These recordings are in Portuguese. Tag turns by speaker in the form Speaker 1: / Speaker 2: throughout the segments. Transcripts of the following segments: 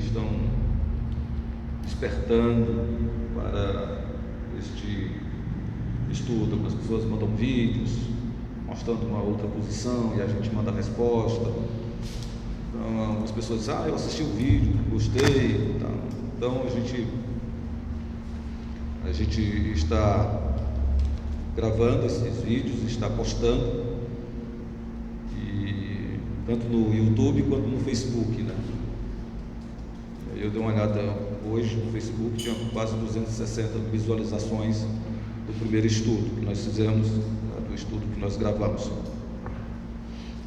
Speaker 1: estão despertando para este estudo. As pessoas mandam vídeos mostrando uma outra posição e a gente manda a resposta. Então, as pessoas dizem: eu assisti o vídeo, gostei. Então a gente está gravando esses vídeos, está postando, e tanto no YouTube quanto no Facebook, né? Eu dei uma olhada hoje no Facebook, tinha quase 260 visualizações do primeiro estudo que nós fizemos, do estudo que nós gravamos.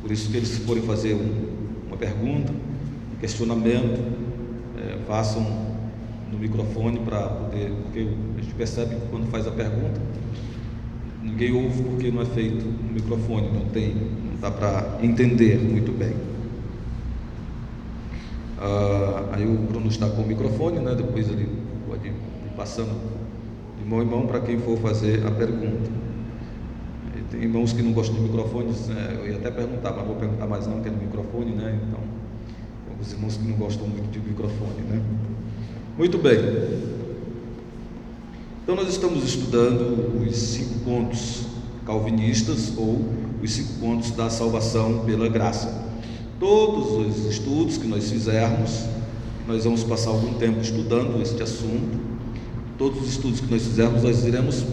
Speaker 1: Por isso que eles, se forem fazer uma pergunta, um questionamento, façam no microfone para poder, porque a gente percebe que quando faz a pergunta, ninguém ouve porque não é feito no microfone, não dá para entender muito bem. Aí o Bruno está com o microfone, né? Depois ele pode ir passando de mão em mão para quem for fazer a pergunta. E tem irmãos que não gostam de microfones, eu ia até perguntar, mas vou perguntar mais não, que é no microfone, né? Então, alguns irmãos que não gostam muito de microfone, né? Muito bem. Então nós estamos estudando os 5 pontos calvinistas, ou os 5 pontos da salvação pela graça. Todos os estudos que nós fizermos, nós vamos passar algum tempo estudando este assunto. Todos os estudos que nós fizermos, nós iremos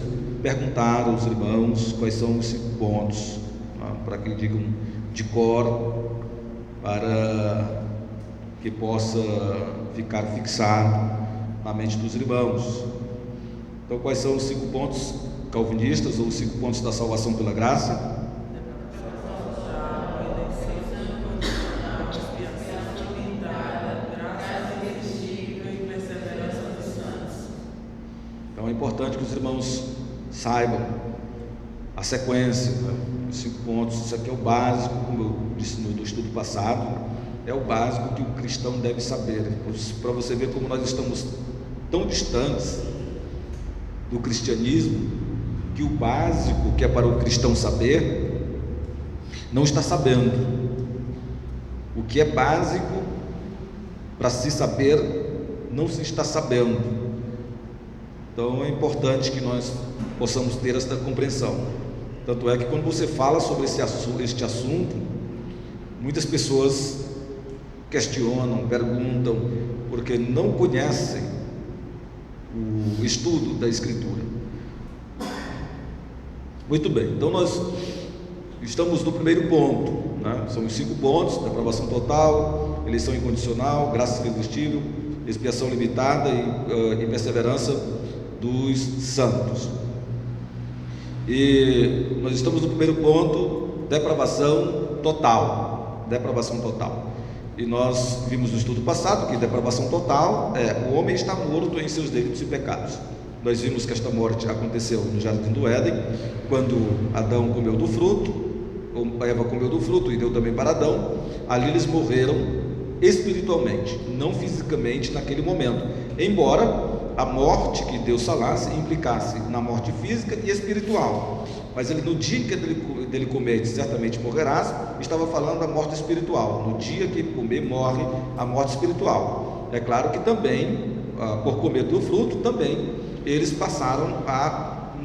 Speaker 1: perguntar aos irmãos quais são os 5 pontos, para que digam de cor, para que possa ficar fixado na mente dos irmãos. Então, quais são os 5 pontos calvinistas, ou os 5 pontos da salvação pela graça? Então, é importante que os irmãos saibam a sequência, né? Os 5 pontos. Isso aqui é o básico, como eu disse no estudo passado, é o básico que o cristão deve saber, para você ver como nós estamos tão distantes do cristianismo, que o básico que é para o cristão saber, não está sabendo. O que é básico para se saber, não se está sabendo. Então é importante que nós possamos ter esta compreensão. Tanto é que quando você fala sobre este assunto, muitas pessoas questionam, perguntam, porque não conhecem o estudo da Escritura. Muito bem, então nós estamos no primeiro ponto, né? São os 5 pontos: da aprovação total, eleição incondicional, graça irresistível, expiação limitada e perseverança dos santos. E nós estamos no primeiro ponto: depravação total. Depravação total. E nós vimos no estudo passado que depravação total o homem está morto em seus delitos e pecados. Nós vimos que esta morte aconteceu no Jardim do Éden, quando Adão comeu do fruto, ou Eva comeu do fruto e deu também para Adão. Ali eles morreram espiritualmente, não fisicamente naquele momento, embora a morte que Deus falasse implicasse na morte física e espiritual. Mas ele, no dia que dele comer, certamente morrerás, estava falando da morte espiritual. No dia que comer, morre a morte espiritual. É claro que também, por comer do fruto, também eles passaram a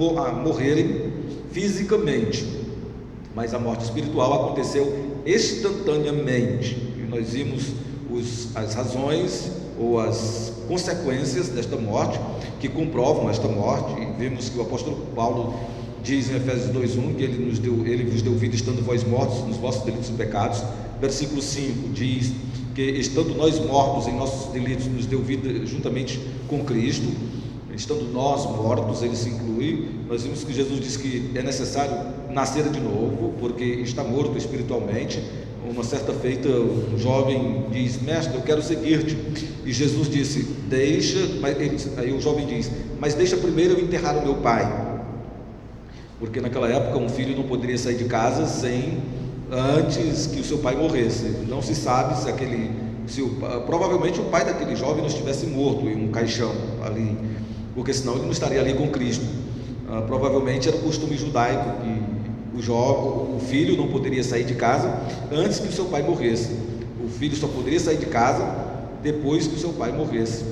Speaker 1: morrerem fisicamente, mas a morte espiritual aconteceu instantaneamente. E nós vimos as razões ou as consequências desta morte, que comprovam esta morte. E vimos que o apóstolo Paulo diz em Efésios 2:1 que ele vos deu vida estando vós mortos nos vossos delitos e pecados. Versículo 5 diz que, estando nós mortos em nossos delitos, nos deu vida juntamente com Cristo. Estando nós mortos, ele se inclui. Nós vimos que Jesus disse que é necessário nascer de novo, porque está morto espiritualmente. Uma certa feita, um jovem diz: mestre, eu quero seguir-te. E Jesus disse: deixa. Aí o jovem diz: mas deixa primeiro eu enterrar o meu pai. Porque naquela época um filho não poderia sair de casa antes que o seu pai morresse. Não se sabe provavelmente o pai daquele jovem não estivesse morto em um caixão ali, porque senão ele não estaria ali com Cristo. Provavelmente era o costume judaico que o filho não poderia sair de casa antes que o seu pai morresse. O filho só poderia sair de casa depois que o seu pai morresse.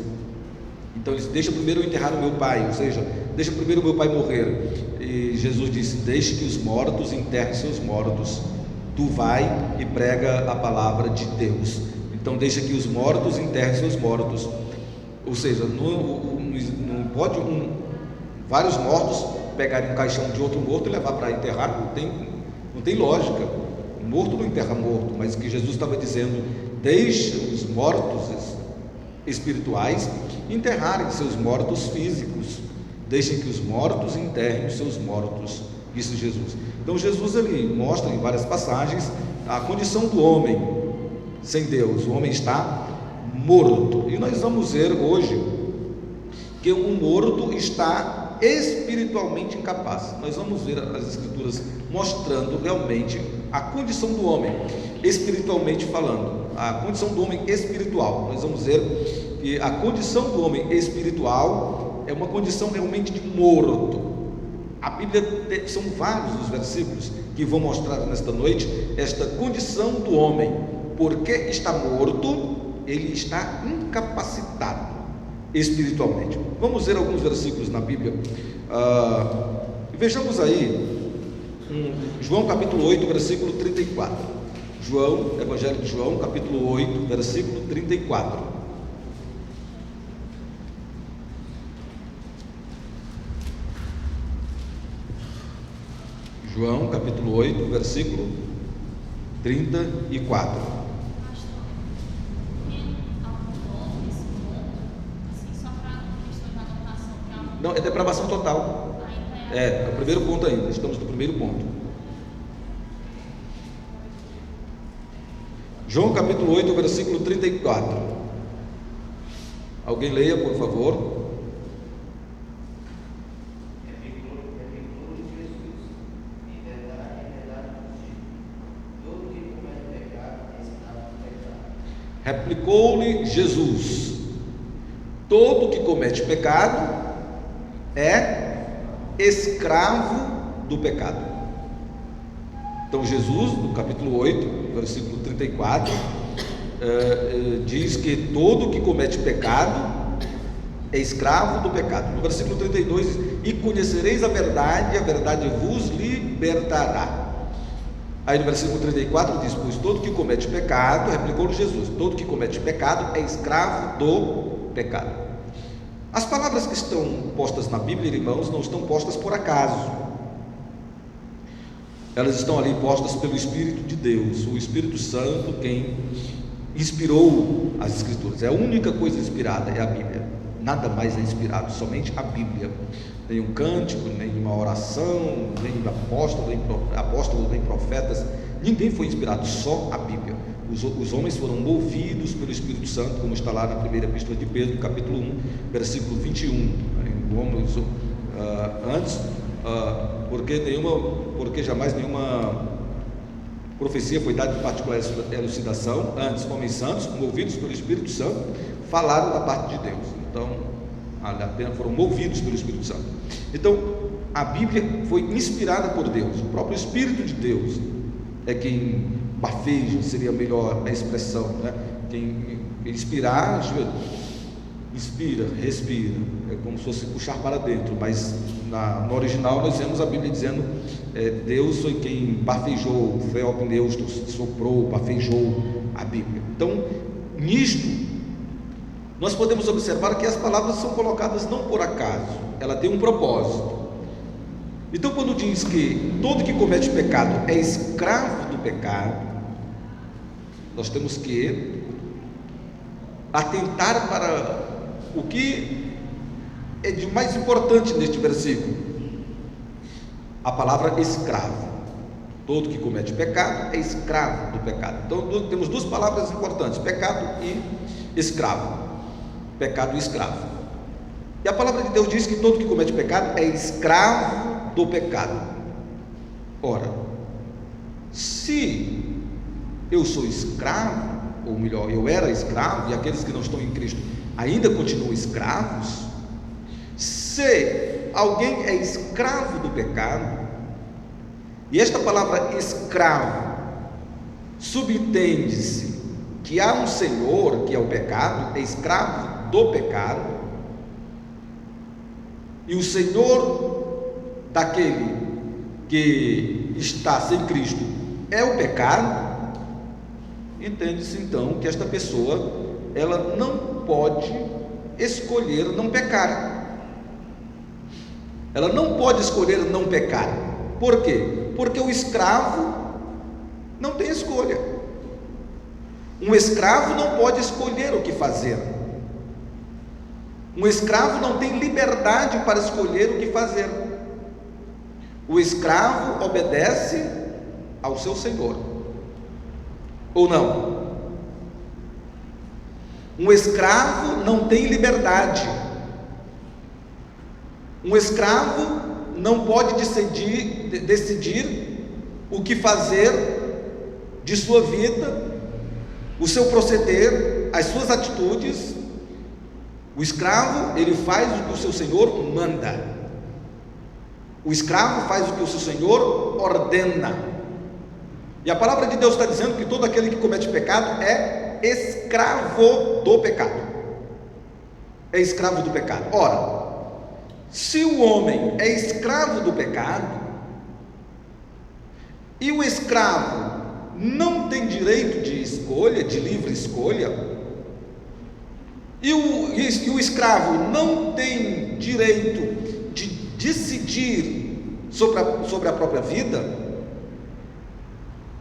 Speaker 1: Então ele disse: deixa primeiro eu enterrar o meu pai, ou seja, deixa primeiro o meu pai morrer. E Jesus disse: deixe que os mortos enterrem seus mortos, tu vai e prega a palavra de Deus. Então deixa que os mortos enterrem seus mortos, ou seja, não pode vários mortos pegarem um caixão de outro morto e levar para enterrar, não tem lógica. Morto não enterra morto, mas o que Jesus estava dizendo: deixa os mortos espirituais enterrarem seus mortos físicos, deixem que os mortos enterrem os seus mortos, disse Jesus. Então Jesus ele mostra em várias passagens a condição do homem sem Deus. O homem está morto, e nós vamos ver hoje que o morto está espiritualmente incapaz. Nós vamos ver as escrituras mostrando realmente a condição do homem, espiritualmente falando, a condição do homem espiritual. Nós vamos ver que a condição do homem espiritual é uma condição realmente de morto. A Bíblia são vários os versículos que vão mostrar nesta noite esta condição do homem. Porque está morto, ele está incapacitado espiritualmente. Vamos ver alguns versículos na Bíblia. Vejamos aí João capítulo 8, versículo 34. João, Evangelho de João, capítulo 8, versículo 34. João capítulo 8, versículo 34. Não, é depravação total. É o primeiro ponto ainda, estamos no primeiro ponto. João capítulo 8, versículo 34. Alguém leia, por favor. Replicou-lhe Jesus: todo que comete pecado é escravo do pecado. Então Jesus, no capítulo 8, versículo 34, diz que todo que comete pecado é escravo do pecado. No versículo 32 diz: e conhecereis a verdade vos libertará. Aí no versículo 34 diz: pois todo que comete pecado, replicou-lhe Jesus, todo que comete pecado é escravo do pecado. As palavras que estão postas na Bíblia, irmãos, não estão postas por acaso. Elas estão ali postas pelo Espírito de Deus, o Espírito Santo, quem inspirou as Escrituras. É a única coisa inspirada, é a Bíblia. Nada mais é inspirado, somente a Bíblia. Nem um cântico, nem uma oração, nem apóstolo, nem profetas. Ninguém foi inspirado, só a Bíblia. Os homens foram movidos pelo Espírito Santo, como está lá na primeira epístola de Pedro, capítulo 1, versículo 21. Porque jamais nenhuma profecia foi dada de particular elucidação. Antes, homens santos, movidos pelo Espírito Santo, falaram da parte de Deus. Então, apenas foram movidos pelo Espírito Santo. Então, a Bíblia foi inspirada por Deus. O próprio Espírito de Deus é quem bafeja, seria melhor a expressão, né? Quem inspirar, inspira, respira, é como se fosse puxar para dentro, mas no original nós vemos a Bíblia dizendo: Deus foi quem bafejou, Theopneustos, soprou, bafejou a Bíblia. Então, nisto nós podemos observar que as palavras são colocadas não por acaso, ela tem um propósito. Então, quando diz que todo que comete pecado é escravo do pecado, nós temos que atentar para o que é de mais importante neste versículo: a palavra escravo. Todo que comete pecado é escravo do pecado. Então temos duas palavras importantes: pecado e escravo. Pecado e escravo. E a palavra de Deus diz que todo que comete pecado é escravo do pecado. Ora, se eu sou escravo, ou melhor, eu era escravo, e aqueles que não estão em Cristo ainda continuam escravos, se alguém é escravo do pecado, e esta palavra escravo subentende-se que há um senhor, que é o pecado, é escravo do pecado, e o senhor daquele que está sem Cristo é o pecado, entende-se então que esta pessoa, ela não pode escolher não pecar. Ela não pode escolher não pecar. Por quê? Porque o escravo não tem escolha. Um escravo não pode escolher o que fazer. Um escravo não tem liberdade para escolher o que fazer. O escravo obedece ao seu senhor, ou não? Um escravo não tem liberdade. Um escravo não pode decidir o que fazer de sua vida, o seu proceder, as suas atitudes. O escravo, ele faz o que o seu senhor manda. O escravo faz o que o seu senhor ordena. E a palavra de Deus está dizendo que todo aquele que comete pecado é escravo do pecado. É escravo do pecado. Ora, se o homem é escravo do pecado, e o escravo não tem direito de escolha, de livre escolha, e o escravo não tem direito de decidir sobre a própria vida,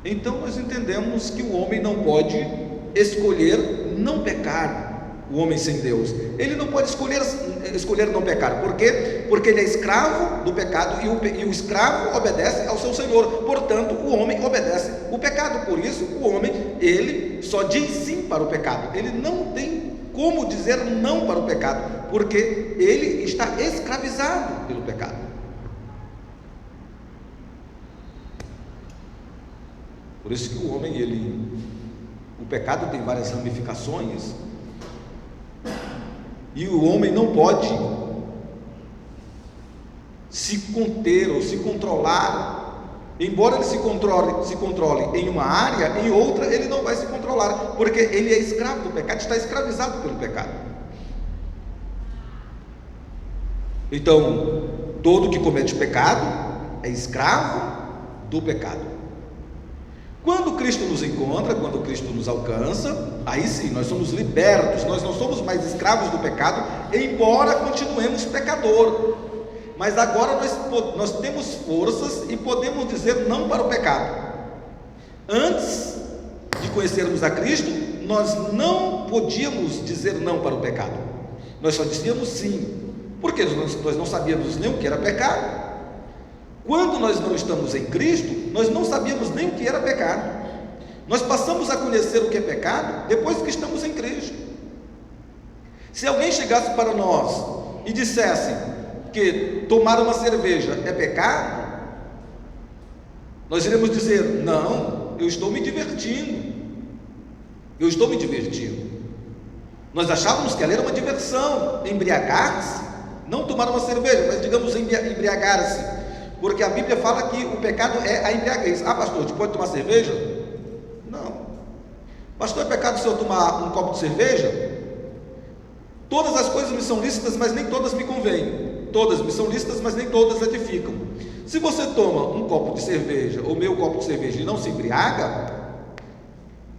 Speaker 1: então nós entendemos que o homem não pode escolher não pecar. O homem sem Deus, ele não pode escolher não pecar. Por quê? Porque ele é escravo do pecado, e o escravo obedece ao seu senhor. Portanto, o homem obedece o pecado. Por isso, o homem, ele só diz sim para o pecado. Ele não tem como dizer não para o pecado, porque ele está escravizado pelo pecado. Por isso que o homem, o pecado tem várias ramificações, e o homem não pode se conter ou se controlar. Embora ele se controle em uma área, em outra ele não vai se controlar, porque ele é escravo do pecado, está escravizado pelo pecado. Então, todo que comete pecado é escravo do pecado. Quando Cristo nos encontra, quando Cristo nos alcança, aí sim, nós somos libertos, nós não somos mais escravos do pecado, embora continuemos pecador, mas agora nós temos forças e podemos dizer não para o pecado. Antes de conhecermos a Cristo, nós não podíamos dizer não para o pecado, nós só dizíamos sim, porque nós não sabíamos nem o que era pecado. Quando nós não estamos em Cristo, nós não sabíamos nem o que era pecado. Nós passamos a conhecer o que é pecado depois que estamos em Cristo. Se alguém chegasse para nós e dissesse que tomar uma cerveja é pecado, nós iremos dizer: não, eu estou me divertindo. Eu estou me divertindo. Nós achávamos que ela era uma diversão, embriagar-se, não tomar uma cerveja, mas digamos embriagar-se. Porque a Bíblia fala que o pecado é a embriaguez. Ah, pastor, a gente pode tomar cerveja? Não. Pastor, é pecado se eu tomar um copo de cerveja? Todas as coisas me são lícitas, mas nem todas me convêm. Todas me são lícitas, mas nem todas edificam. Se você toma um copo de cerveja, ou meio copo de cerveja, e não se embriaga,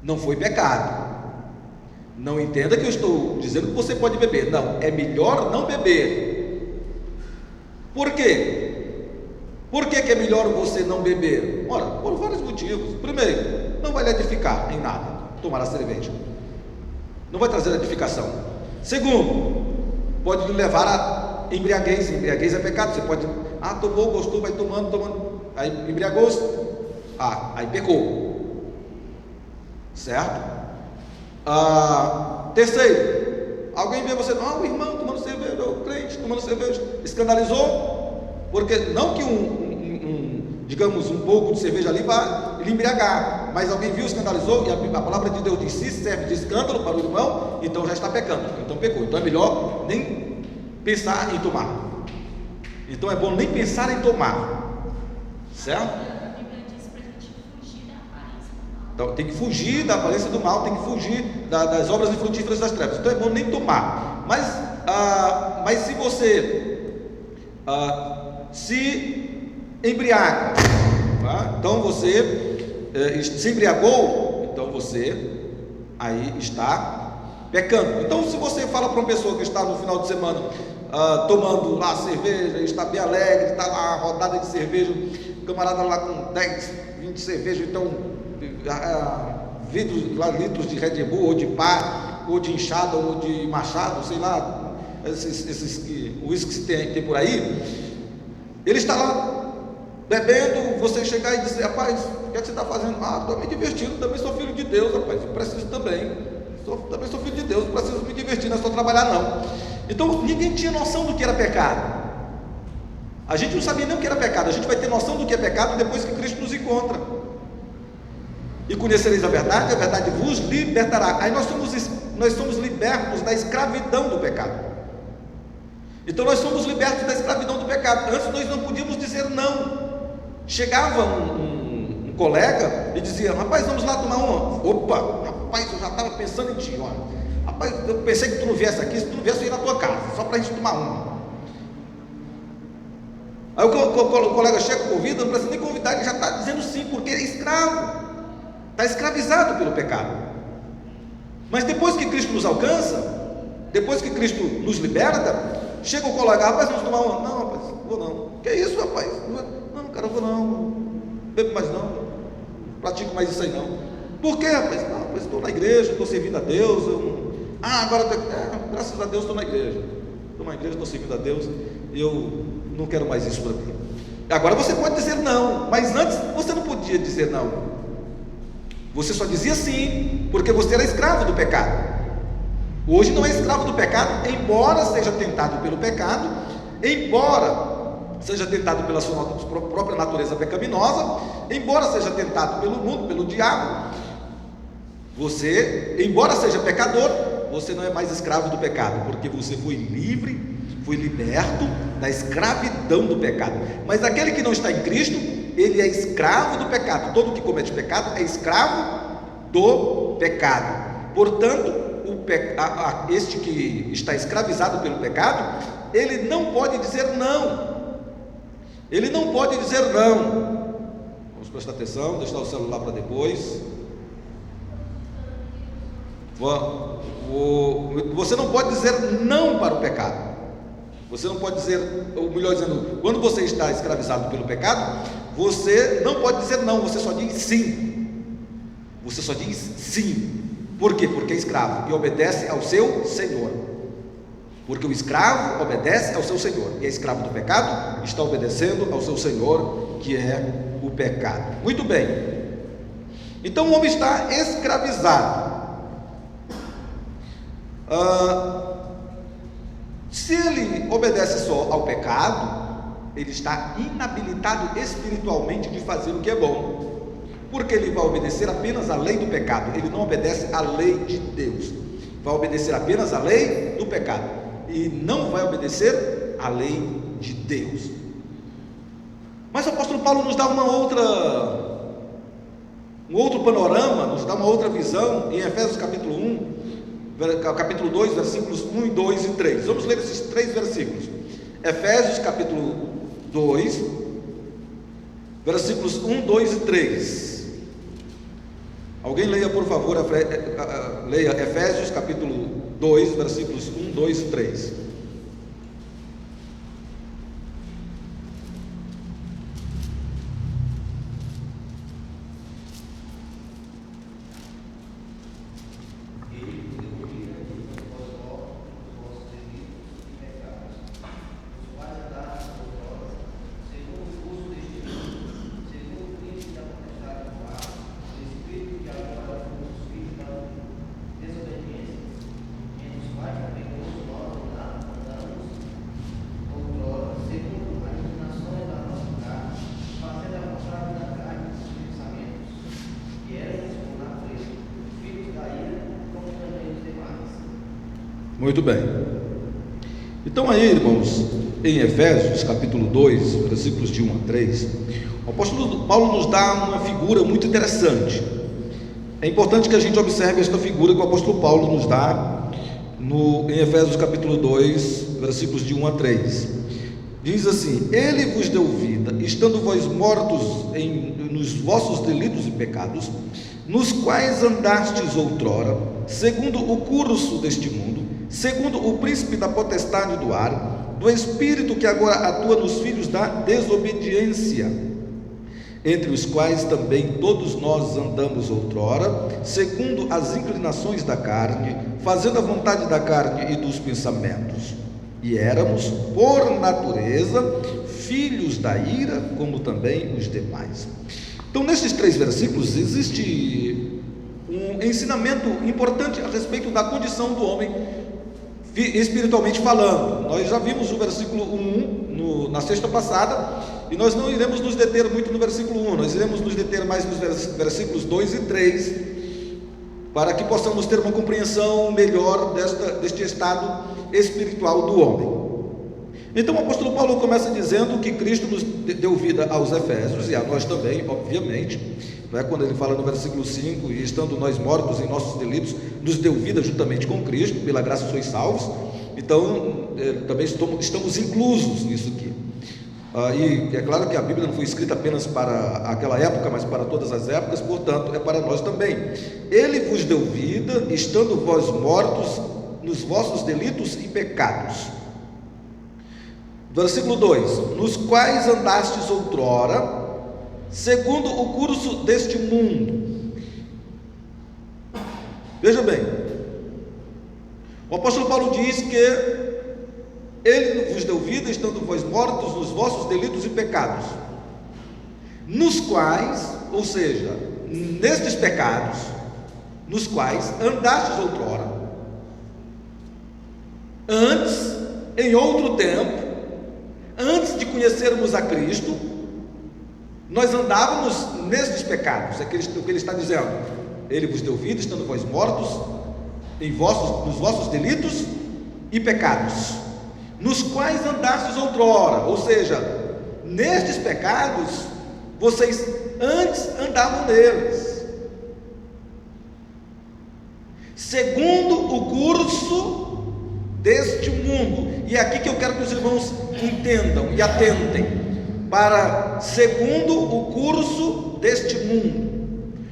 Speaker 1: não foi pecado. Não entenda que eu estou dizendo que você pode beber. Não, é melhor não beber. Por quê? Por que é melhor você não beber? Ora, por vários motivos. Primeiro, não vai lhe edificar em nada tomar a cerveja, não vai trazer edificação. Segundo, pode lhe levar a embriaguez. Embriaguez é pecado. Você pode, tomou, gostou, vai tomando, aí embriagou-se, aí pecou, certo? Terceiro, alguém vê você, o irmão tomando cerveja, o crente tomando cerveja, escandalizou. Porque não que digamos, um pouco de cerveja ali vai lhe embriagar, mas alguém viu, escandalizou, e a palavra de Deus diz: se serve de escândalo para o irmão, então já está pecando, então pecou. Então é melhor nem pensar em tomar. Então é bom nem pensar em tomar, certo?
Speaker 2: A Bíblia diz para a gente fugir da aparência do mal.
Speaker 1: Então tem que fugir da aparência do mal, tem que fugir das obras infrutíferas das trevas. Então é bom nem tomar. Mas se você se embriaga, tá? Então você se embriagou, então você aí está pecando. Então se você fala para uma pessoa que está no final de semana tomando lá cerveja, está bem alegre, está lá rodada de cerveja, o camarada lá com 10, 20 cervejas, então litros de Red Bull, ou de pá, ou de inchada, ou de machado, sei lá, esses uísques que tem por aí. Ele está lá bebendo, você chegar e dizer: rapaz, o que é que você está fazendo? Estou me divertindo, também sou filho de Deus, rapaz, eu preciso também sou filho de Deus, preciso me divertir, não é só trabalhar não. Então ninguém tinha noção do que era pecado. A gente não sabia nem o que era pecado. A gente vai ter noção do que é pecado depois que Cristo nos encontra. E conhecereis a verdade vos libertará. Aí nós somos libertos da escravidão do pecado. Então nós somos libertos da escravidão do pecado. Antes nós não podíamos dizer não. Chegava um colega e dizia: rapaz, vamos lá tomar uma. Opa, rapaz, eu já estava pensando em ti, olha. Rapaz, eu pensei que tu não viesse aqui. Se tu não viesse, eu ia na tua casa, só para a gente tomar uma. Aí o colega chega, convida, não precisa nem convidar, ele já está dizendo sim, porque é escravo, está escravizado pelo pecado. Mas depois que Cristo nos alcança, depois que Cristo nos liberta, chega o colega: rapaz, vamos tomar uma. Não, rapaz, vou não. Que isso, rapaz? Não, cara, vou não, bebo mais não, pratico mais isso aí não. Por quê, rapaz? Não, rapaz, estou na igreja, estou servindo a Deus. Agora, graças a Deus estou na igreja. Estou servindo a Deus, e eu não quero mais isso para mim. Agora você pode dizer não, mas antes você não podia dizer não. Você só dizia sim, porque você era escravo do pecado. Hoje não é escravo do pecado, embora seja tentado pelo pecado, embora seja tentado pela sua própria natureza pecaminosa, embora seja tentado pelo mundo, pelo diabo. Você, embora seja pecador, você não é mais escravo do pecado, porque você foi livre, foi liberto da escravidão do pecado. Mas aquele que não está em Cristo, ele é escravo do pecado. Todo que comete pecado é escravo do pecado. Portanto, este que está escravizado pelo pecado, ele não pode dizer não. Ele não pode dizer não. Vamos prestar atenção, deixar o celular para depois. Você não pode dizer não para o pecado. Você não pode dizer, ou melhor dizendo, quando você está escravizado pelo pecado, você não pode dizer não, você só diz sim. Você só diz sim. Por quê? Porque é escravo e obedece ao seu Senhor. Porque o escravo obedece ao seu Senhor, e é escravo do pecado, está obedecendo ao seu Senhor, que é o pecado. Muito bem. Então o homem está escravizado. Se ele obedece só ao pecado, ele está inabilitado espiritualmente de fazer o que é bom, porque ele vai obedecer apenas à lei do pecado. Ele não obedece à lei de Deus, vai obedecer apenas à lei do pecado, e não vai obedecer à lei de Deus. Mas o apóstolo Paulo nos dá um outro panorama, nos dá uma outra visão em Efésios capítulo 1, capítulo 2, versículos 1, 2 e 3. Vamos ler esses 3 versículos. Efésios capítulo 2, versículos 1, 2 e 3. Alguém leia, por favor, leia Efésios capítulo 2, versículos 1, 2 e 3. Muito bem. Então aí, irmãos, em Efésios capítulo 2, versículos de 1 a 3, o apóstolo Paulo nos dá uma figura muito interessante. É importante que a gente observe esta figura que o apóstolo Paulo nos dá em Efésios capítulo 2, versículos de 1 a 3. Diz assim: Ele vos deu vida, estando vós mortos nos vossos delitos e pecados, nos quais andastes outrora, segundo o curso deste mundo, segundo o príncipe da potestade do ar, do espírito que agora atua nos filhos da desobediência, entre os quais também todos nós andamos outrora, segundo as inclinações da carne, fazendo a vontade da carne e dos pensamentos. E éramos, por natureza, filhos da ira, como também os demais. Então, nesses 3 versículos, existe um ensinamento importante a respeito da condição do homem, espiritualmente falando. Nós já vimos o versículo 1 na sexta passada, e nós não iremos nos deter muito no versículo 1, nós iremos nos deter mais nos versículos 2 e 3, para que possamos ter uma compreensão melhor deste estado espiritual do homem. Então o apóstolo Paulo começa dizendo que Cristo nos deu vida aos Efésios, e a nós também, obviamente, não é? Quando ele fala no versículo 5, e estando nós mortos em nossos delitos, nos deu vida juntamente com Cristo, pela graça sois salvos. Então também estamos inclusos nisso aqui. E é claro que a Bíblia não foi escrita apenas para aquela época, mas para todas as épocas, portanto é para nós também. Ele vos deu vida, estando vós mortos nos vossos delitos e pecados. Versículo 2: nos quais andastes outrora, segundo o curso deste mundo. Veja bem, o apóstolo Paulo diz que Ele vos deu vida, estando vós mortos nos vossos delitos e pecados, nos quais, ou seja, nestes pecados, nos quais andastes outrora, antes, em outro tempo, antes de conhecermos a Cristo, nós andávamos nestes pecados. É o que ele está dizendo. Ele vos deu vida, estando vós mortos nos vossos delitos e pecados, nos quais andastes outrora, ou seja, nestes pecados, vocês antes andavam neles, segundo o curso deste mundo. E é aqui que eu quero que os irmãos entendam e atentem, para segundo o curso deste mundo.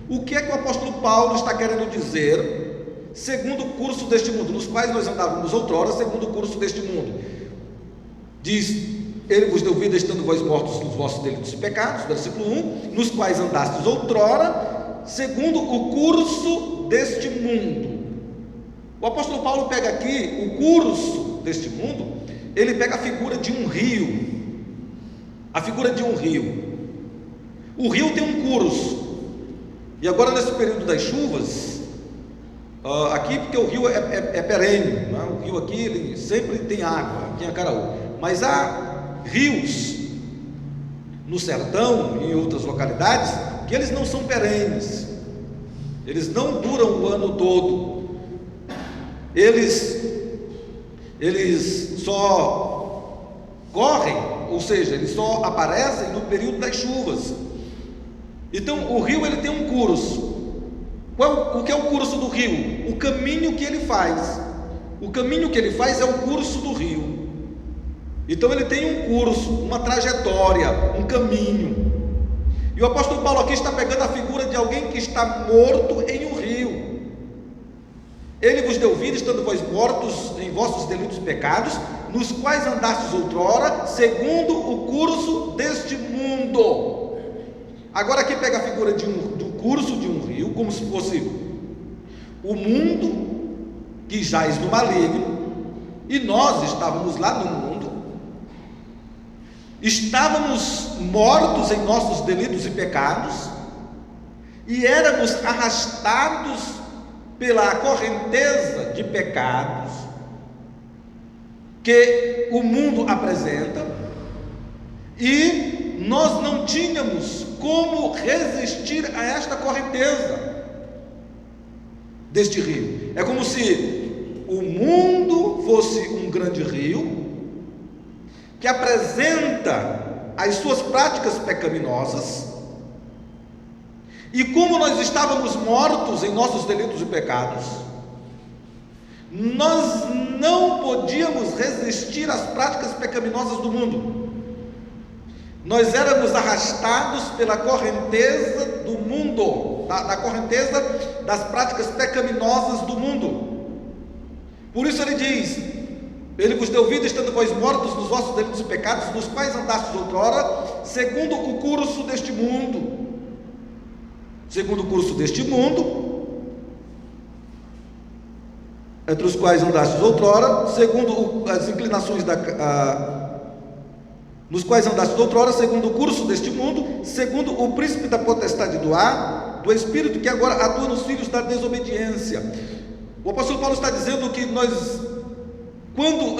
Speaker 1: O que é que o apóstolo Paulo está querendo dizer, segundo o curso deste mundo, nos quais nós andávamos outrora, segundo o curso deste mundo? Diz: Ele vos deu vida, estando vós mortos nos vossos delitos e pecados, versículo 1, nos quais andastes outrora, segundo o curso deste mundo. O apóstolo Paulo pega aqui o curso deste mundo, ele pega a figura de um rio, a figura de um rio. O rio tem um curso, e agora nesse período das chuvas, aqui, porque o rio é perene, não é? O rio aqui ele sempre tem água, aqui em Acaraú, mas há rios no sertão e em outras localidades que eles não são perenes, eles não duram o ano todo, eles só correm, ou seja, eles só aparecem no período das chuvas. Então o rio ele tem um curso. O que é o curso do rio? O caminho que ele faz. O caminho que ele faz é o curso do rio. Então ele tem um curso, uma trajetória, um caminho. E o apóstolo Paulo aqui está pegando a figura de alguém que está morto em um rio. Ele vos deu vida, estando vós mortos em vossos delitos e pecados, nos quais andastes outrora, segundo o curso deste mundo. Agora aqui pega a figura do curso de um rio, como se fosse o mundo que jaz no maligno, e nós estávamos lá no mundo, estávamos mortos em nossos delitos e pecados, e éramos arrastados pela correnteza de pecados que o mundo apresenta, e nós não tínhamos como resistir a esta correnteza deste rio. É como se o mundo fosse um grande rio que apresenta as suas práticas pecaminosas, E como nós estávamos mortos em nossos delitos e pecados, nós não podíamos resistir às práticas pecaminosas do mundo. Nós éramos arrastados pela correnteza do mundo, da correnteza das práticas pecaminosas do mundo. Por isso ele diz: Ele vos deu vida estando vós mortos nos vossos delitos e pecados, nos quais andastes outrora, segundo o curso deste mundo. Segundo o curso deste mundo, entre os quais andastes outrora, segundo as inclinações nos quais andastes outrora, segundo o curso deste mundo, segundo o príncipe da potestade do ar, do espírito que agora atua nos filhos da desobediência. O apóstolo Paulo está dizendo que nós,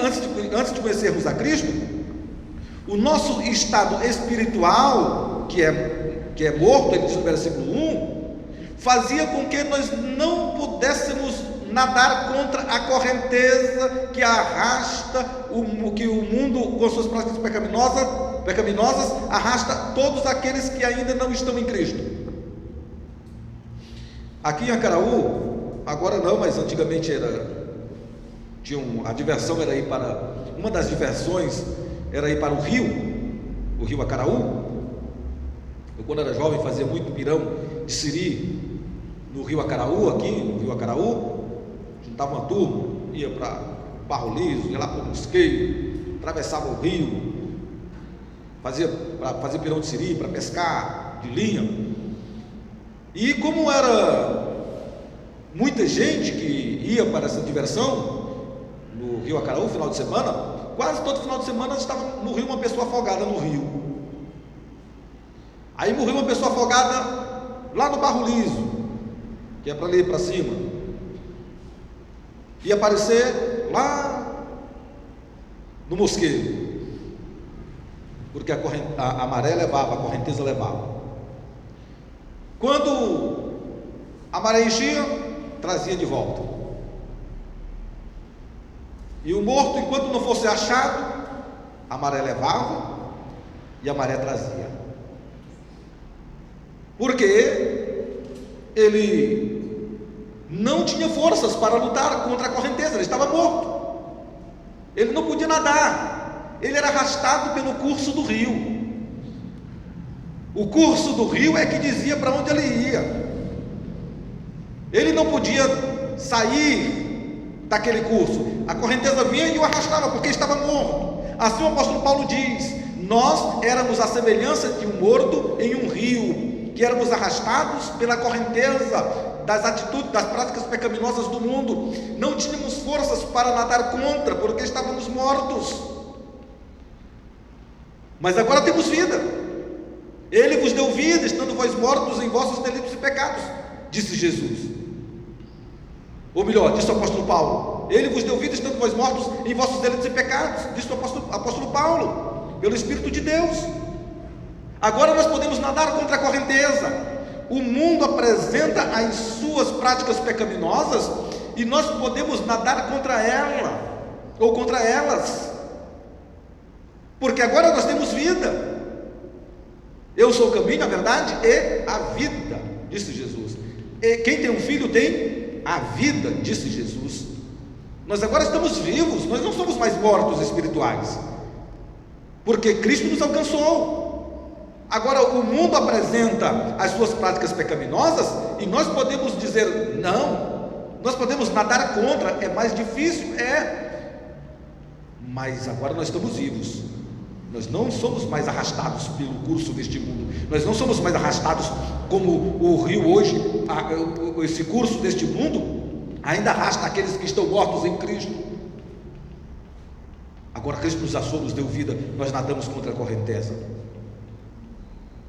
Speaker 1: antes de conhecermos a Cristo, o nosso estado espiritual, que é morto, ele diz no versículo 1, fazia com que nós não pudéssemos nadar contra a correnteza que arrasta, que o mundo, com suas práticas pecaminosas, arrasta todos aqueles que ainda não estão em Cristo. Aqui em Acaraú, agora não, mas antigamente a diversão era ir para, uma das diversões era ir para o rio Acaraú. Eu, quando era jovem, fazia muito pirão de siri no rio Acaraú, aqui no rio Acaraú. Juntava uma turma, ia para Barro Liso, ia lá para o Mosqueiro, atravessava o rio, fazia pirão de siri, para pescar de linha. E como era muita gente que ia para essa diversão no rio Acaraú, final de semana, quase todo final de semana estava no rio uma pessoa afogada no rio. Aí morreu uma pessoa afogada lá no Barro Liso, que é para ali para cima. Ia aparecer lá no Mosqueiro, porque a maré levava, a correnteza levava. Quando a maré enchia, trazia de volta. E o morto, enquanto não fosse achado, a maré levava e a maré trazia. Porque ele não tinha forças para lutar contra a correnteza, ele estava morto, ele não podia nadar, ele era arrastado pelo curso do rio. O curso do rio é que dizia para onde ele ia. Ele não podia sair daquele curso, a correnteza vinha e o arrastava, porque estava morto. Assim o apóstolo Paulo diz: nós éramos a semelhança de um morto em um rio, que éramos arrastados pela correnteza das atitudes, das práticas pecaminosas do mundo. Não tínhamos forças para nadar contra, porque estávamos mortos. Mas agora temos vida. Ele vos deu vida, estando vós mortos em vossos delitos e pecados, disse Jesus. Ou melhor, disse o apóstolo Paulo: Ele vos deu vida, estando vós mortos em vossos delitos e pecados, disse o apóstolo Paulo, pelo Espírito de Deus. Agora nós podemos nadar contra a correnteza. O mundo apresenta as suas práticas pecaminosas e nós podemos nadar contra ela, ou contra elas, porque agora nós temos vida. Eu sou o caminho, a verdade e a vida, disse Jesus. E quem tem um filho tem a vida, disse Jesus. Nós agora estamos vivos, nós não somos mais mortos espirituais, porque Cristo nos alcançou. Agora o mundo apresenta as suas práticas pecaminosas e nós podemos dizer não, nós podemos nadar contra, é mais difícil, mas agora nós estamos vivos, nós não somos mais arrastados pelo curso deste mundo, nós não somos mais arrastados como o rio hoje, esse curso deste mundo ainda arrasta aqueles que estão mortos em Cristo. Agora Cristo nos achou, nos deu vida, nós nadamos contra a correnteza.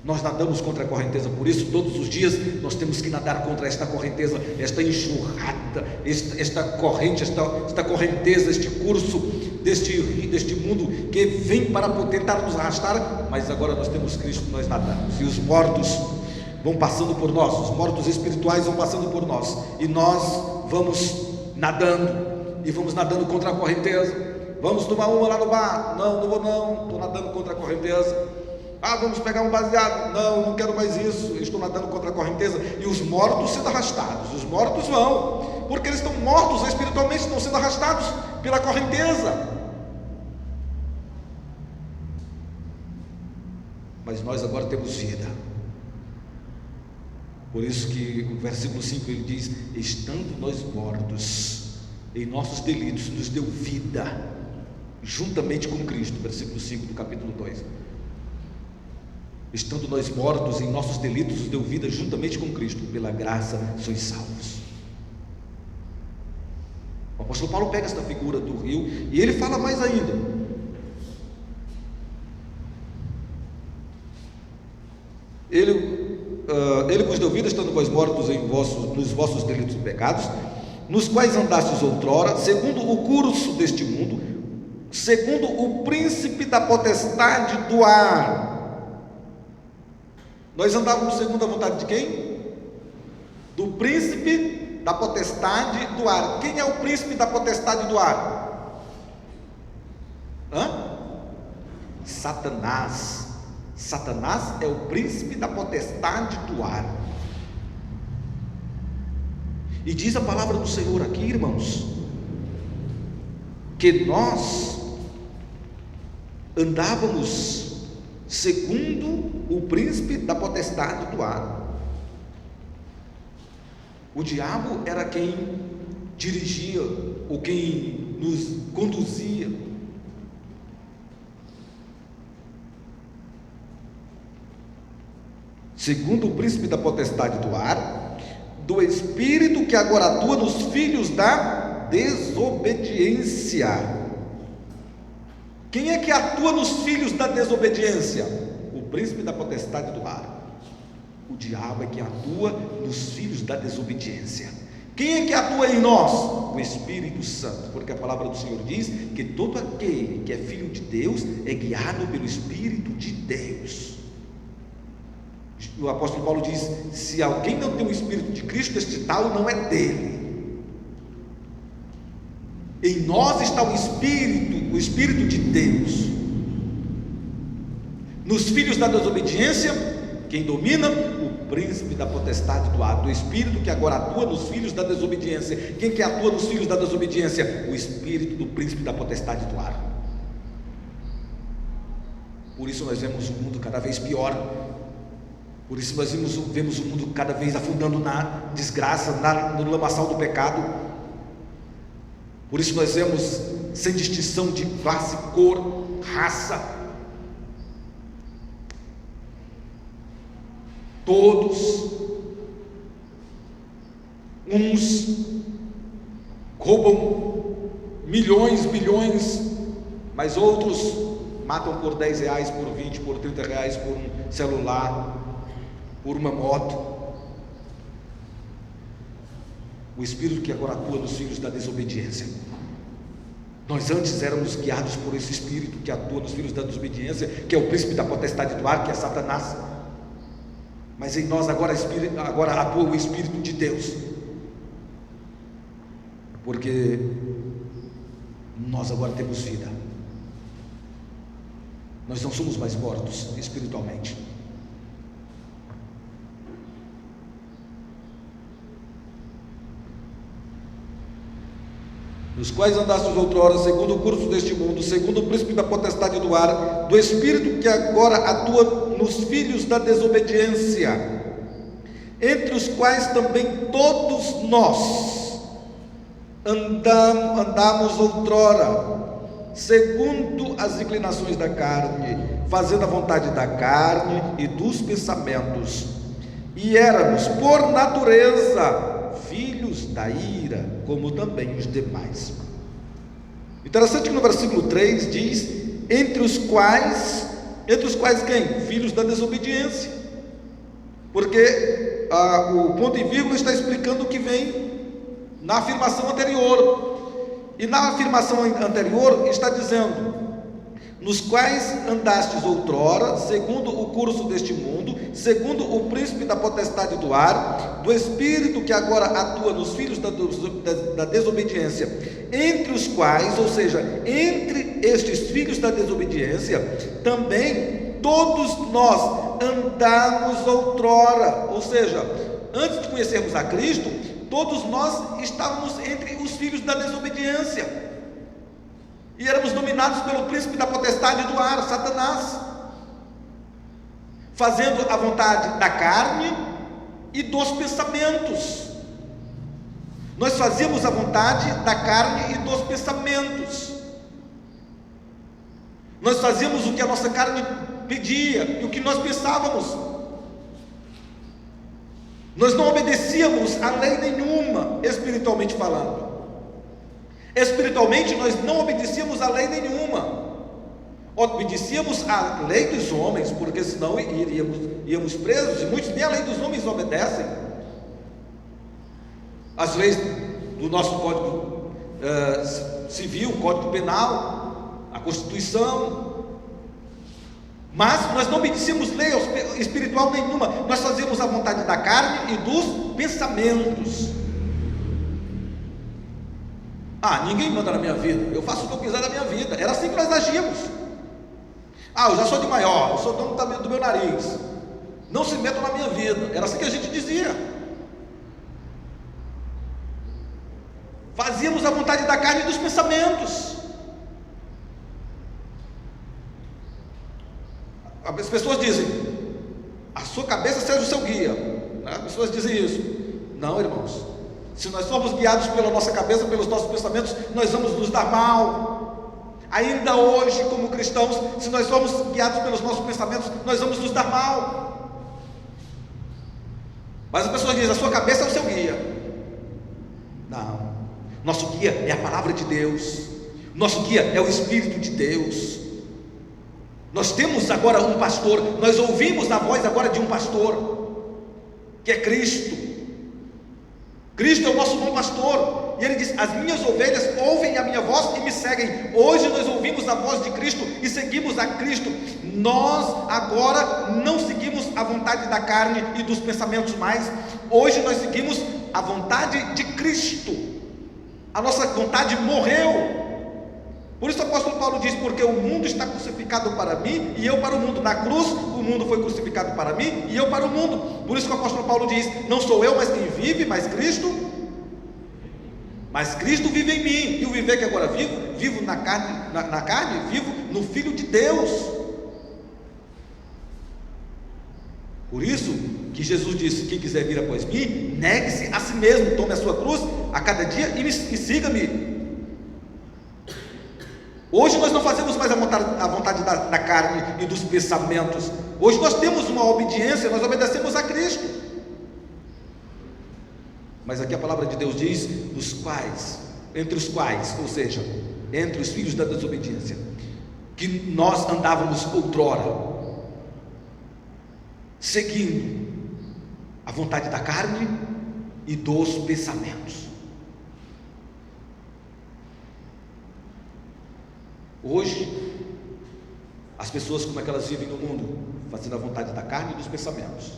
Speaker 1: Nós nadamos contra a correnteza, por isso todos os dias nós temos que nadar contra esta correnteza, esta enxurrada, esta corrente, esta correnteza, este curso deste mundo que vem para tentar nos arrastar, mas agora nós temos Cristo, nós nadamos, e os mortos vão passando por nós, os mortos espirituais vão passando por nós, e nós vamos nadando contra a correnteza. Vamos tomar uma lá no bar? Não vou não, estou nadando contra a correnteza. Vamos pegar um baseado. Não quero mais isso. Eu estou nadando contra a correnteza. E os mortos sendo arrastados. Os mortos vão, porque eles estão mortos espiritualmente, estão sendo arrastados pela correnteza. Mas nós agora temos vida. Por isso que o versículo 5 ele diz: estando nós mortos em nossos delitos, nos deu vida juntamente com Cristo. Versículo 5 do capítulo 2. Estando nós mortos em nossos delitos, nos deu vida juntamente com Cristo. Pela graça sois salvos. O apóstolo Paulo pega esta figura do rio e ele fala mais ainda. Ele vos deu vida, estando vós mortos nos vossos delitos e pecados, nos quais andastes outrora, segundo o curso deste mundo, segundo o príncipe da potestade do ar. Nós andávamos segundo a vontade de quem? Do príncipe da potestade do ar. Quem é o príncipe da potestade do ar? Satanás. Satanás é o príncipe da potestade do ar. E diz a palavra do Senhor aqui, irmãos, que nós andávamos segundo o príncipe da potestade do ar. O diabo era quem dirigia, ou quem nos conduzia. Segundo o príncipe da potestade do ar, do espírito que agora atua nos filhos da desobediência. Quem é que atua nos filhos da desobediência? O príncipe da potestade do ar. O diabo é que atua nos filhos da desobediência. Quem é que atua em nós? O Espírito Santo, porque a palavra do Senhor diz que todo aquele que é filho de Deus é guiado pelo Espírito de Deus. O apóstolo Paulo diz: se alguém não tem o Espírito de Cristo, este tal não é dele. Em nós está o Espírito de Deus. Nos filhos da desobediência, quem domina? O príncipe da potestade do ar, do Espírito que agora atua nos filhos da desobediência. Quem que atua nos filhos da desobediência? O Espírito do príncipe da potestade do ar. Por isso nós vemos o mundo cada vez pior. Por isso nós vemos o mundo cada vez afundando na desgraça, no lamaçal do pecado. Por isso nós vemos, sem distinção de classe, cor, raça, todos, uns roubam milhões, mas outros matam por 10 reais, por 20, por 30 reais, por um celular, por uma moto. O Espírito que agora atua nos filhos da desobediência. Nós antes éramos guiados por esse Espírito que atua nos filhos da desobediência, que é o príncipe da potestade do ar, que é Satanás. Mas em nós agora atua o Espírito de Deus, porque nós agora temos vida. Nós não somos mais mortos espiritualmente. Nos quais andastes outrora, segundo o curso deste mundo, segundo o príncipe da potestade do ar, do Espírito que agora atua nos filhos da desobediência, entre os quais também todos nós andamos outrora, segundo as inclinações da carne, fazendo a vontade da carne e dos pensamentos, e éramos, por natureza, filhos da ira, como também os demais. Interessante que no versículo 3 diz: entre os quais quem? Filhos da desobediência, porque o ponto e vírgula está explicando o que vem na afirmação anterior, e na afirmação anterior está dizendo: nos quais andastes outrora, segundo o curso deste mundo, segundo o príncipe da potestade do ar, do Espírito que agora atua nos filhos da desobediência, entre os quais, ou seja, entre estes filhos da desobediência, também todos nós andamos outrora, ou seja, antes de conhecermos a Cristo, todos nós estávamos entre os filhos da desobediência, e éramos dominados pelo príncipe da potestade do ar, Satanás, fazendo a vontade da carne e dos pensamentos. Nós fazíamos a vontade da carne e dos pensamentos. Nós fazíamos o que a nossa carne pedia e o que nós pensávamos. Nós não obedecíamos a lei nenhuma, espiritualmente falando. Espiritualmente nós não obedecíamos a lei nenhuma. Obedecíamos a lei dos homens, porque senão íamos presos, e muitos nem a lei dos homens obedecem. As leis do nosso Código Civil, Código Penal, a Constituição. Mas nós não obedecíamos lei espiritual nenhuma, nós fazíamos a vontade da carne e dos pensamentos. Ninguém manda na minha vida, eu faço o que eu quiser da minha vida. Era assim que nós agíamos. Eu já sou de maior, eu sou dono do meu nariz, não se metam na minha vida. Era assim que a gente dizia. Fazíamos a vontade da carne e dos pensamentos. As pessoas dizem: a sua cabeça seja o seu guia. As pessoas dizem isso. Não, irmãos, se nós formos guiados pela nossa cabeça, pelos nossos pensamentos, nós vamos nos dar mal. Ainda hoje, como cristãos, se nós formos guiados pelos nossos pensamentos, nós vamos nos dar mal. Mas as pessoas dizem: a sua cabeça é o seu guia. Não, nosso guia é a palavra de Deus, nosso guia é o Espírito de Deus. Nós temos agora um pastor, nós ouvimos a voz agora de um pastor, que é Cristo. Cristo é o nosso bom pastor, e ele diz: as minhas ovelhas ouvem a minha voz e me seguem. Hoje nós ouvimos a voz de Cristo e seguimos a Cristo. Nós agora não seguimos a vontade da carne e dos pensamentos mais. Hoje nós seguimos a vontade de Cristo. A nossa vontade morreu. Por isso o apóstolo Paulo diz: porque o mundo está crucificado para mim e eu para o mundo. Na cruz o mundo foi crucificado para mim e eu para o mundo. Por isso que o apóstolo Paulo diz: não sou eu mas quem vive, mas Cristo vive em mim. E o viver que agora vivo na carne, vivo no Filho de Deus. Por isso que Jesus disse: quem quiser vir após mim, negue-se a si mesmo, tome a sua cruz a cada dia e siga-me. Hoje nós não fazemos mais a vontade da carne e dos pensamentos. Hoje nós temos uma obediência, nós obedecemos a Cristo. Mas aqui a palavra de Deus diz: entre os quais, ou seja, entre os filhos da desobediência, que nós andávamos outrora, seguindo a vontade da carne e dos pensamentos. Hoje, as pessoas, como é que elas vivem no mundo? Fazendo a vontade da carne e dos pensamentos.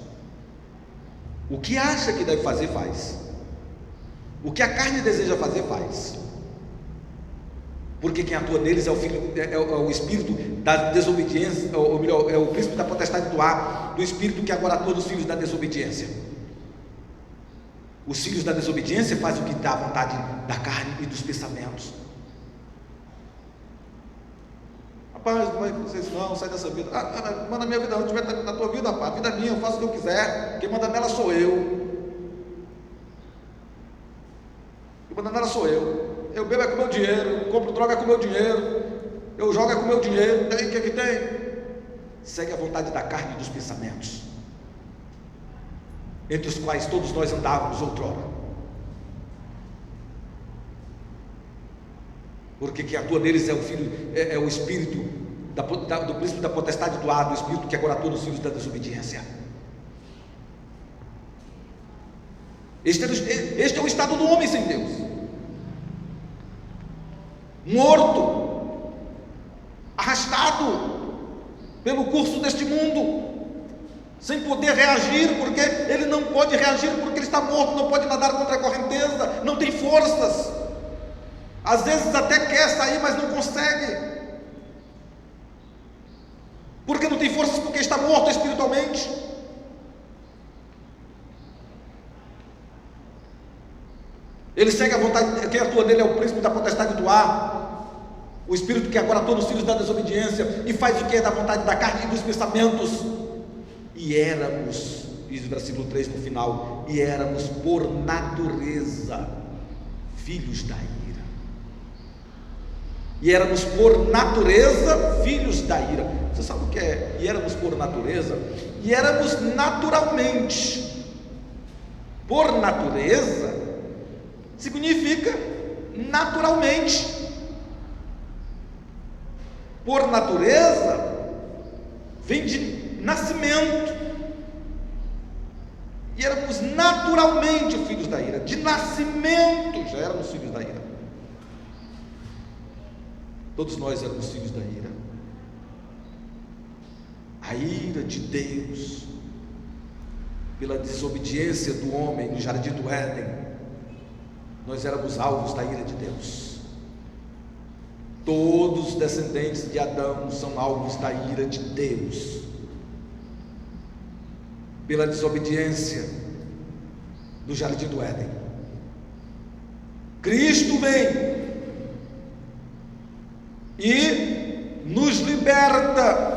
Speaker 1: O que acha que deve fazer, faz. O que a carne deseja fazer, faz. Porque quem atua neles é o espírito da desobediência, ou melhor, é o príncipe da potestade do ar, do espírito que agora atua nos filhos da desobediência. Os filhos da desobediência fazem o que dá a vontade da carne e dos pensamentos. Rapaz, mas vocês não, sai dessa vida. Manda minha vida, não tiver na tua vida, rapaz, a vida é minha, eu faço o que eu quiser. Quem manda nela sou eu. Quem manda nela sou eu. Eu bebo é com meu dinheiro, compro droga é com meu dinheiro, eu jogo é com meu dinheiro. Tem o que tem? Segue a vontade da carne e dos pensamentos, entre os quais todos nós andávamos outrora. Porque quem atua neles é o filho, é o espírito do príncipe da potestade do ar, do espírito que agora atua nos filhos da desobediência. Este é o estado do homem sem Deus, morto, arrastado pelo curso deste mundo, sem poder reagir, porque ele não pode reagir, porque ele está morto, não pode nadar contra a correnteza, não tem forças. Às vezes até quer sair, mas não consegue, porque não não tem forças porque está morto espiritualmente. Ele segue a vontade, quem atua nele é o príncipe da potestade do ar, o espírito que agora atua nos filhos da desobediência, e faz o que é da vontade da carne e dos pensamentos. E éramos, diz o versículo 3 no final, e éramos por natureza filhos da ira. E éramos por natureza filhos da ira. Você sabe o que é? E éramos por natureza? E éramos naturalmente. Por natureza significa naturalmente. Por natureza vem de nascimento. E éramos naturalmente filhos da ira. De nascimento já éramos filhos da ira. Todos nós éramos filhos da ira. A ira de Deus, pela desobediência do homem no jardim do Éden, nós éramos alvos da ira de Deus. Todos os descendentes de Adão são alvos da ira de Deus, pela desobediência no jardim do Éden. Cristo vem e nos liberta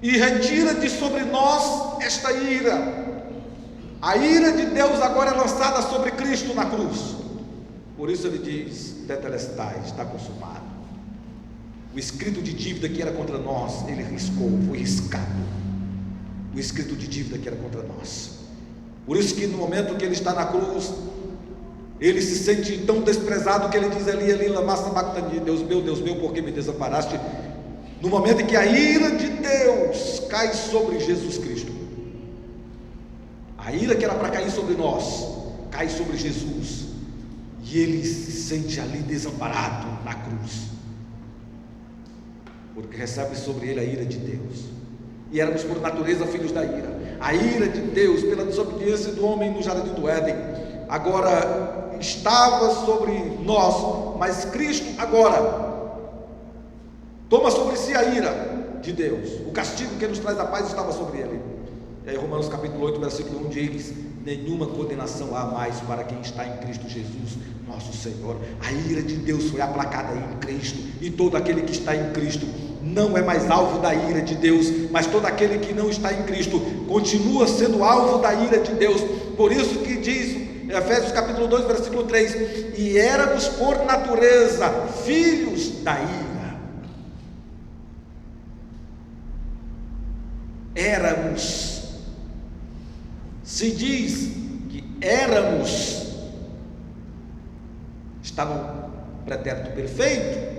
Speaker 1: e retira de sobre nós esta ira. A ira de Deus agora é lançada sobre Cristo na cruz. Por isso ele diz: tetelestai, está consumado. O escrito de dívida que era contra nós, ele riscou, foi riscado. O escrito de dívida que era contra nós. Por isso que no momento que ele está na cruz, ele se sente tão desprezado que ele diz: Eli, Eli, lama sabachthani, Deus meu, por que me desamparaste? No momento em que a ira de Deus cai sobre Jesus Cristo, a ira que era para cair sobre nós, cai sobre Jesus, e ele se sente ali desamparado na cruz, porque recebe sobre ele a ira de Deus. E éramos por natureza filhos da ira. A ira de Deus pela desobediência do homem no jardim do Éden agora estava sobre nós, mas Cristo agora toma sobre si a ira de Deus. O castigo que nos traz a paz estava sobre ele. E aí Romanos capítulo 8, versículo 1 diz: nenhuma condenação há mais para quem está em Cristo Jesus, nosso Senhor. A ira de Deus foi aplacada em Cristo, e todo aquele que está em Cristo não é mais alvo da ira de Deus, mas todo aquele que não está em Cristo continua sendo alvo da ira de Deus. Por isso que diz Efésios capítulo 2, versículo 3: e éramos por natureza filhos da ira. Éramos. Se diz que éramos, está no pretérito perfeito.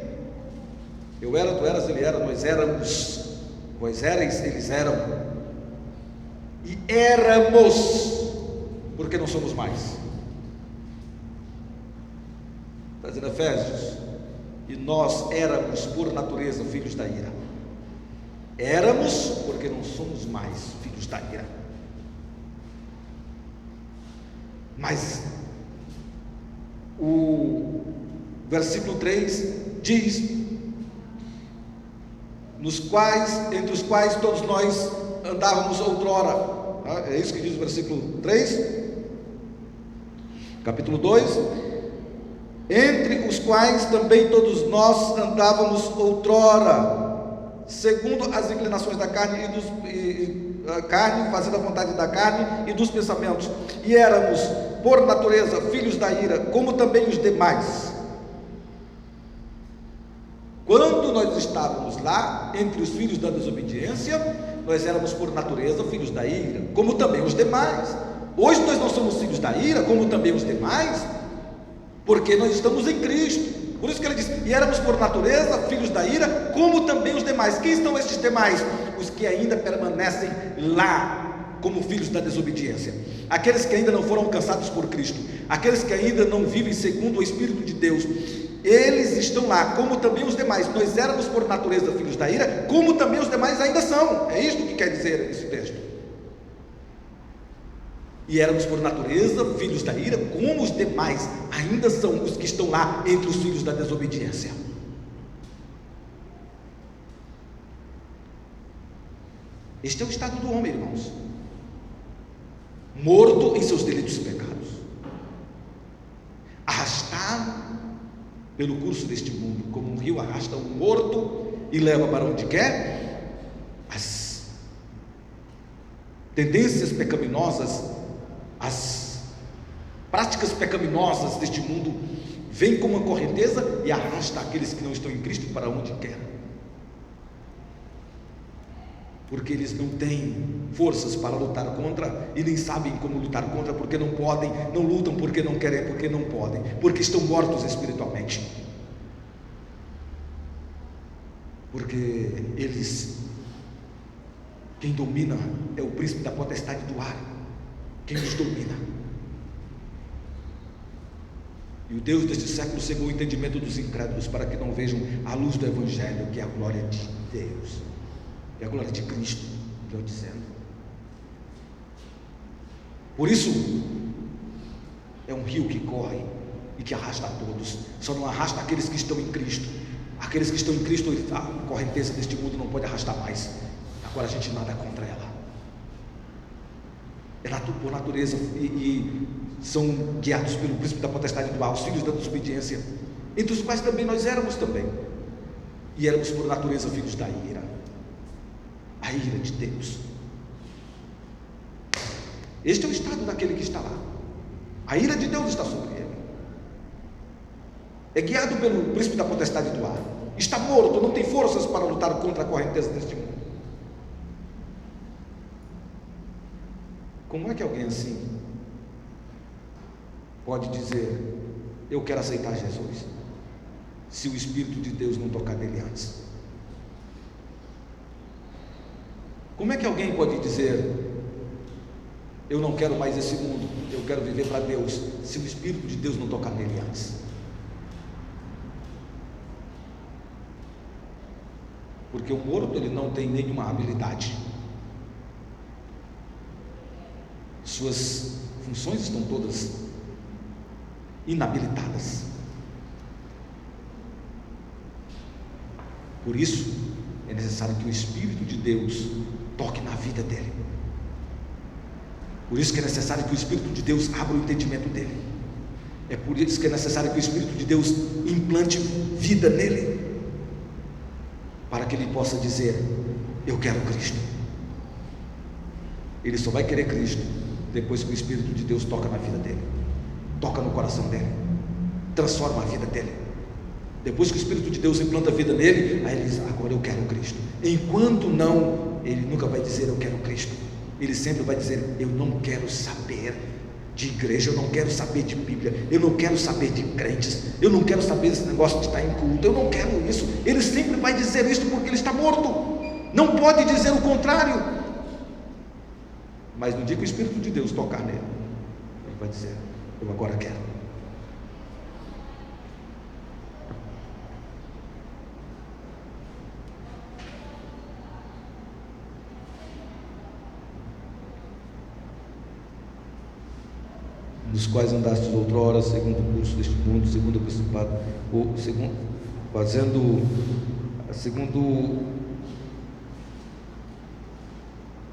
Speaker 1: Eu era, tu eras, ele era, nós éramos, vós erais, eles eram. E éramos, porque não somos mais. Está dizendo Efésios: e nós éramos por natureza filhos da ira. Éramos porque não somos mais filhos da ira. Mas o versículo 3 diz: entre os quais todos nós andávamos outrora. É isso que diz o versículo 3, capítulo 2: entre os quais também todos nós andávamos outrora, segundo as inclinações da carne fazendo a vontade da carne e dos pensamentos, e éramos por natureza filhos da ira, como também os demais. Quando nós estávamos lá entre os filhos da desobediência, nós éramos por natureza filhos da ira, como também os demais. Hoje nós não somos filhos da ira, como também os demais, porque nós estamos em Cristo. Por isso que ele diz: e éramos por natureza filhos da ira, como também os demais. Quem são estes demais? Os que ainda permanecem lá como filhos da desobediência, aqueles que ainda não foram alcançados por Cristo, aqueles que ainda não vivem segundo o Espírito de Deus. Eles estão lá, como também os demais. Nós éramos por natureza filhos da ira, como também os demais ainda são. É isto que quer dizer esse texto. E éramos por natureza filhos da ira, como os demais ainda são os que estão lá entre os filhos da desobediência. Este é o estado do homem, irmãos, morto em seus delitos e pecados, arrastado pelo curso deste mundo, como um rio arrasta um morto e leva para onde quer. As tendências pecaminosas, as práticas pecaminosas deste mundo vêm como uma correnteza e arrasta aqueles que não estão em Cristo para onde quer, porque eles não têm forças para lutar contra e nem sabem como lutar contra, porque não podem, não lutam porque não querem, porque não podem, porque estão mortos espiritualmente, porque eles, quem domina é o príncipe da potestade do ar, quem os domina. E o Deus deste século cegou o entendimento dos incrédulos para que não vejam a luz do Evangelho, que é a glória de Deus, é a glória de Cristo, estou dizendo. Por isso, é um rio que corre e que arrasta a todos, só não arrasta aqueles que estão em Cristo. Aqueles que estão em Cristo, a correnteza deste mundo não pode arrastar mais. Agora a gente nada contra ela, é por natureza, e são guiados pelo príncipe da potestade do ar, os filhos da desobediência, entre os quais também nós éramos também, e éramos por natureza filhos da ira, a ira de Deus. Este é o estado daquele que está lá, a ira de Deus está sobre ele, é guiado pelo príncipe da potestade do ar, está morto, não tem forças para lutar contra a correnteza deste mundo. Como é que alguém assim pode dizer: eu quero aceitar Jesus, se o Espírito de Deus não tocar nele antes? Como é que alguém pode dizer: eu não quero mais esse mundo, eu quero viver para Deus, se o Espírito de Deus não tocar nele antes? Porque o morto, ele não tem nenhuma habilidade, suas funções estão todas inabilitadas. Por isso é necessário que o Espírito de Deus toque na vida dele. Por isso que é necessário que o Espírito de Deus abra o entendimento dele. É por isso que é necessário que o Espírito de Deus implante vida nele, para que ele possa dizer: eu quero Cristo. Ele só vai querer Cristo depois que o Espírito de Deus toca na vida dele, toca no coração dele, transforma a vida dele. Depois que o Espírito de Deus implanta a vida nele, aí ele diz: agora eu quero Cristo. Enquanto não, ele nunca vai dizer eu quero Cristo, ele sempre vai dizer: eu não quero saber de igreja, eu não quero saber de Bíblia, eu não quero saber de crentes, eu não quero saber desse negócio de estar em culto, eu não quero isso. Ele sempre vai dizer isso porque ele está morto, não pode dizer o contrário. Mas no dia que o Espírito de Deus tocar nele, ele vai dizer: eu agora quero. Dos quais andastes outrora, segundo o curso deste mundo, segundo o principado,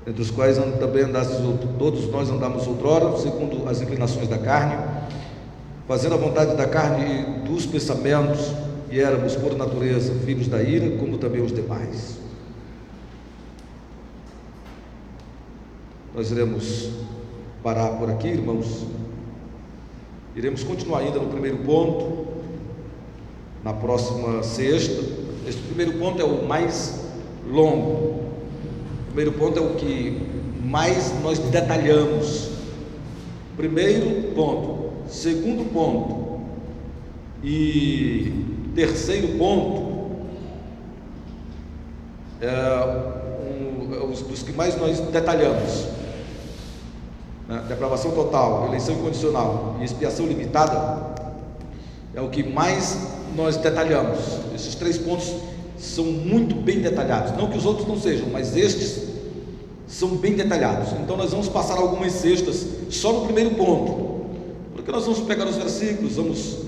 Speaker 1: dos quais também andastes, todos nós andamos outrora, segundo as inclinações da carne, fazendo a vontade da carne e dos pensamentos, e éramos por natureza filhos da ira, como também os demais. Nós iremos parar por aqui, irmãos. Iremos continuar ainda no primeiro ponto, na próxima sexta. Este primeiro ponto é o mais longo. O primeiro ponto é o que mais nós detalhamos. Primeiro ponto, segundo ponto e terceiro ponto os que mais nós detalhamos. Depravação total, eleição incondicional e expiação limitada é o que mais nós detalhamos. Esses três pontos são muito bem detalhados, não que os outros não sejam, mas estes são bem detalhados. Então nós vamos passar algumas sextas só no primeiro ponto, porque nós vamos pegar os versículos, vamos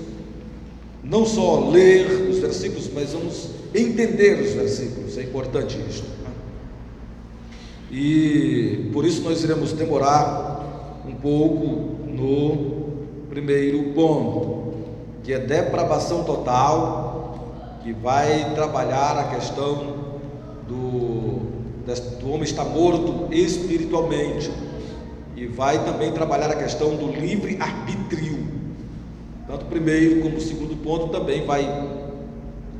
Speaker 1: não só ler os versículos, mas vamos entender os versículos. É importante isso. E por isso nós iremos demorar um pouco no primeiro ponto, que é depravação total, que vai trabalhar a questão do homem estar morto espiritualmente, e vai também trabalhar a questão do livre-arbítrio. Tanto o primeiro como o segundo ponto também vai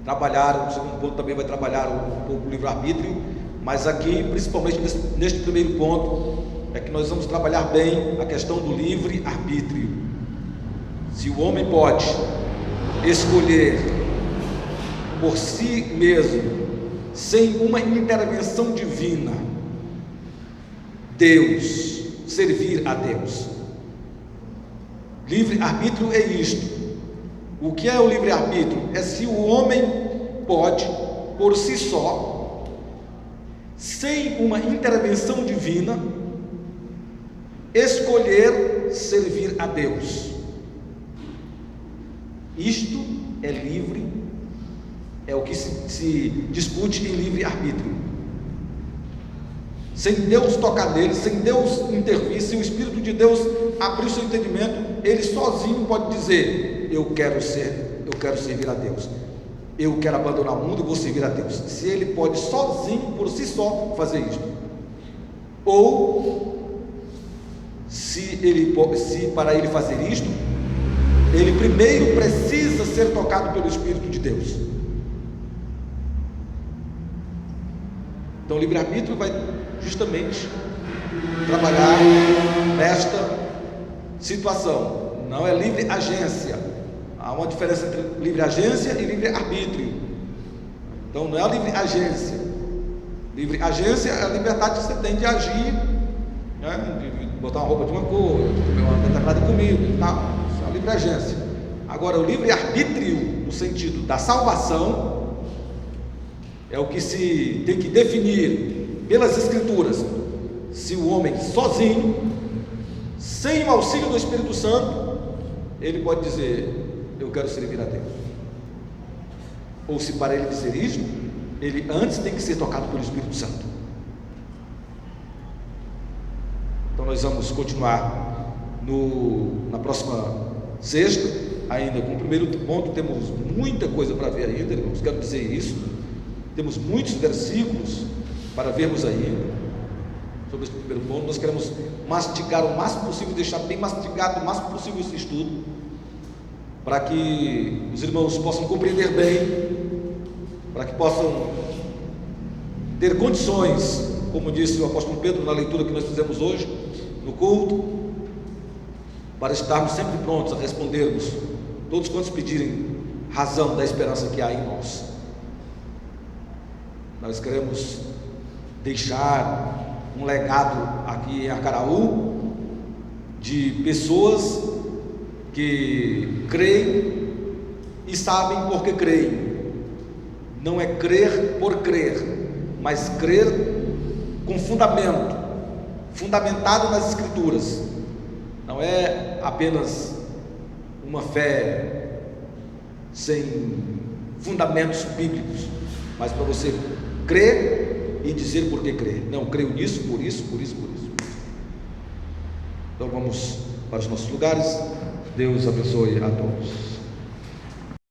Speaker 1: trabalhar, o segundo ponto também vai trabalhar um pouco o livre-arbítrio, mas aqui, principalmente neste primeiro ponto, é que nós vamos trabalhar bem a questão do livre-arbítrio. Se o homem pode escolher por si mesmo, sem uma intervenção divina, Deus, servir a Deus. Livre-arbítrio é isto. O que é o livre-arbítrio? É se o homem pode, por si só, sem uma intervenção divina, escolher servir a Deus. Isto é livre, é o que se discute em livre-arbítrio. Sem Deus tocar nele, sem Deus intervir, se o Espírito de Deus abrir o seu entendimento, ele sozinho pode dizer: eu quero servir a Deus, eu quero abandonar o mundo e vou servir a Deus. Se ele pode sozinho, por si só, fazer isto, ou se para ele fazer isto, ele primeiro precisa ser tocado pelo Espírito de Deus. Então o livre-arbítrio vai justamente trabalhar nesta situação. Não é livre agência. Há uma diferença entre livre agência e livre arbítrio. Então não é a livre agência. Livre agência é a liberdade que você tem de agir, né? De botar uma roupa de uma cor, de comer uma determinada comida e tal. Isso é a livre agência. Agora o livre arbítrio, no sentido da salvação, é o que se tem que definir pelas Escrituras. Se o homem sozinho, sem o auxílio do Espírito Santo, ele pode dizer: eu quero servir a Deus. Ou se para ele dizer isso, ele antes tem que ser tocado pelo Espírito Santo. Então nós vamos continuar na próxima sexta, ainda com o primeiro ponto. Temos muita coisa para ver ainda, irmãos, quero dizer isso. Temos muitos versículos para vermos ainda sobre esse primeiro ponto. Nós queremos mastigar o máximo possível, deixar bem mastigado o máximo possível esse estudo, para que os irmãos possam compreender bem, para que possam ter condições, como disse o apóstolo Pedro na leitura que nós fizemos hoje no culto, para estarmos sempre prontos a respondermos todos quantos pedirem razão da esperança que há em nós. Nós queremos deixar um legado aqui em Acaraú de pessoas que creem e sabem por que creem. Não é crer por crer, mas crer com fundamento, fundamentado nas Escrituras. Não é apenas uma fé sem fundamentos bíblicos, mas para você crer e dizer por que crer. Não, creio nisso, por isso, por isso, por isso. Então vamos para os nossos lugares. Deus abençoe a todos.